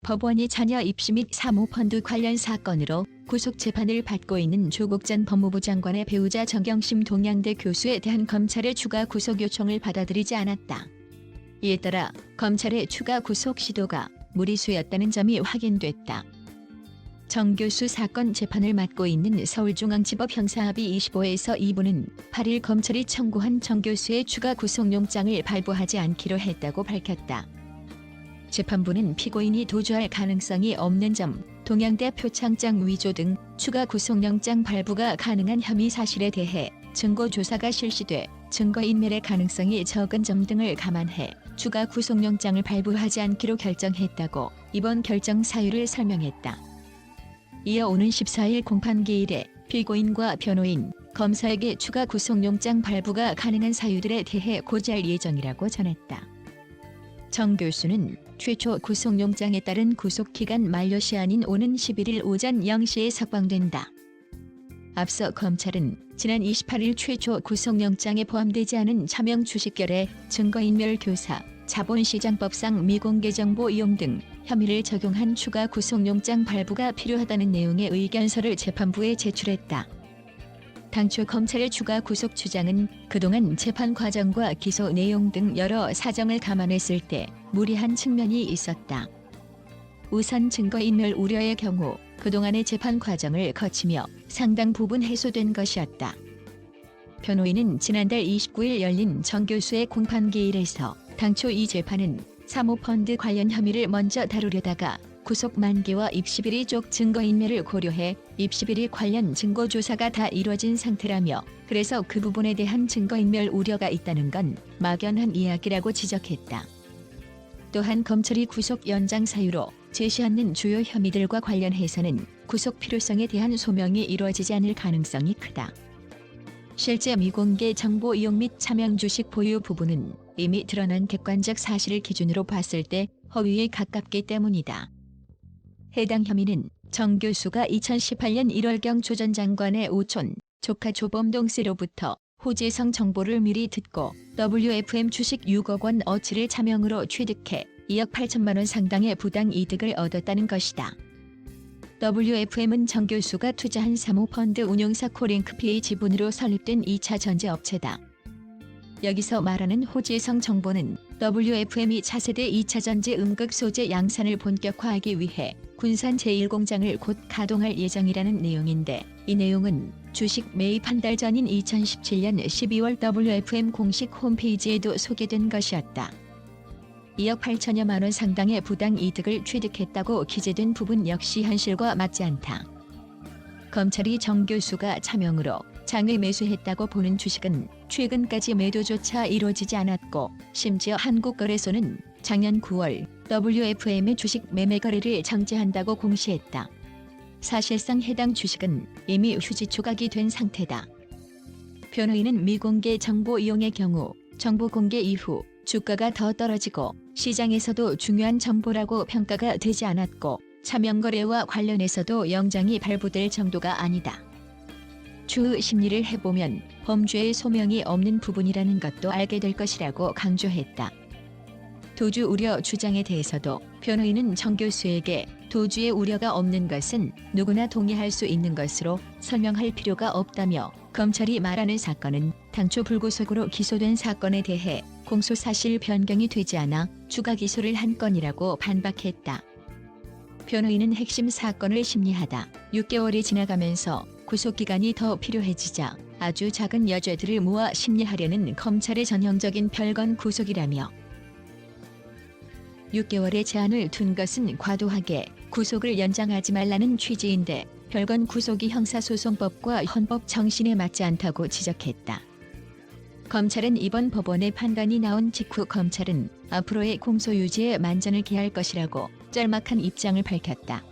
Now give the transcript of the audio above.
법원이 자녀 입시 및 사모펀드 관련 사건으로 구속 재판을 받고 있는 조국 전 법무부 장관의 배우자 정경심 동양대 교수에 대한 검찰의 추가 구속 요청을 받아들이지 않았다. 이에 따라 검찰의 추가 구속 시도가 무리수였다는 점이 확인됐다. 정 교수 사건 재판을 맡고 있는 서울중앙지법 형사합의 25에서 2부는 8일 검찰이 청구한 정 교수의 추가 구속영장을 발부하지 않기로 했다고 밝혔다. 재판부는 피고인이 도주할 가능성이 없는 점, 동양대 표창장 위조 등 추가 구속영장 발부가 가능한 혐의 사실에 대해 증거조사가 실시돼 증거인멸의 가능성이 적은 점 등을 감안해 추가 구속영장을 발부하지 않기로 결정했다고 이번 결정 사유를 설명했다. 이어 오는 14일 공판기일에 피고인과 변호인, 검사에게 추가 구속영장 발부가 가능한 사유들에 대해 고지할 예정이라고 전했다. 정 교수는 최초 구속영장에 따른 구속기간 만료 시한인 오는 11일 오전 0시에 석방된다. 앞서 검찰은 지난 28일 최초 구속영장에 포함되지 않은 차명 주식결의 증거인멸 교사, 자본시장법상 미공개 정보 이용 등 혐의를 적용한 추가 구속영장 발부가 필요하다는 내용의 의견서를 재판부에 제출했다. 당초 검찰의 추가 구속 주장은 그동안 재판 과정과 기소 내용 등 여러 사정을 감안했을 때 무리한 측면이 있었다. 우선 증거인멸 우려의 경우 그동안의 재판 과정을 거치며 상당 부분 해소된 것이었다. 변호인은 지난달 29일 열린 정 교수의 공판기일에서 당초 이 재판은 사모펀드 관련 혐의를 먼저 다루려다가 구속 만기와 입시비리 쪽 증거인멸을 고려해 입시비리 관련 증거조사가 다 이뤄진 상태라며 그래서 그 부분에 대한 증거인멸 우려가 있다는 건 막연한 이야기라고 지적했다. 또한 검찰이 구속 연장 사유로 제시하는 주요 혐의들과 관련해서는 구속 필요성에 대한 소명이 이루어지지 않을 가능성이 크다. 실제 미공개 정보 이용 및 차명 주식 보유 부분은 이미 드러난 객관적 사실을 기준으로 봤을 때 허위에 가깝기 때문이다. 해당 혐의는 정 교수가 2018년 1월경 조 전 장관의 오촌, 조카 조범동 씨로부터 호재성 정보를 미리 듣고 WFM 주식 6억 원 어치를 차명으로 취득해 2억 8천만 원 상당의 부당 이득을 얻었다는 것이다. WFM은 정 교수가 투자한 사모펀드 운용사 코링크P의 지분으로 설립된 2차 전지업체다. 여기서 말하는 호재성 정보는 WFM이 차세대 2차 전지 음극 소재 양산을 본격화하기 위해 군산 제1공장을 곧 가동할 예정이라는 내용인데 이 내용은 주식 매입 한 달 전인 2017년 12월 WFM 공식 홈페이지에도 소개된 것이었다. 2억 8천여만 원 상당의 부당 이득을 취득했다고 기재된 부분 역시 현실과 맞지 않다. 검찰이 정 교수가 차명으로 장을 매수했다고 보는 주식은 최근까지 매도조차 이루어지지 않았고 심지어 한국거래소는 작년 9월 WFM의 주식 매매 거래를 정지한다고 공시했다. 사실상 해당 주식은 이미 휴지 조각이 된 상태다. 변호인은 미공개 정보 이용의 경우 정보 공개 이후 주가가 더 떨어지고 시장에서도 중요한 정보라고 평가가 되지 않았고 차명 거래와 관련해서도 영장이 발부될 정도가 아니다. 추후 심리를 해보면 범죄의 소명이 없는 부분이라는 것도 알게 될 것이라고 강조했다. 도주 우려 주장에 대해서도 변호인은 정 교수에게 도주의 우려가 없는 것은 누구나 동의할 수 있는 것으로 설명할 필요가 없다며 검찰이 말하는 사건은 당초 불구속으로 기소된 사건에 대해 공소사실 변경이 되지 않아 추가 기소를 한 건이라고 반박했다. 변호인은 핵심 사건을 심리하다 6개월이 지나가면서 구속기간이 더 필요해지자 아주 작은 여죄들을 모아 심리하려는 검찰의 전형적인 별건 구속이라며 6개월의 제한을 둔 것은 과도하게 구속을 연장하지 말라는 취지인데 별건 구속이 형사소송법과 헌법 정신에 맞지 않다고 지적했다. 검찰은 이번 법원의 판단이 나온 직후 검찰은 앞으로의 공소 유지에 만전을 기할 것이라고 짤막한 입장을 밝혔다.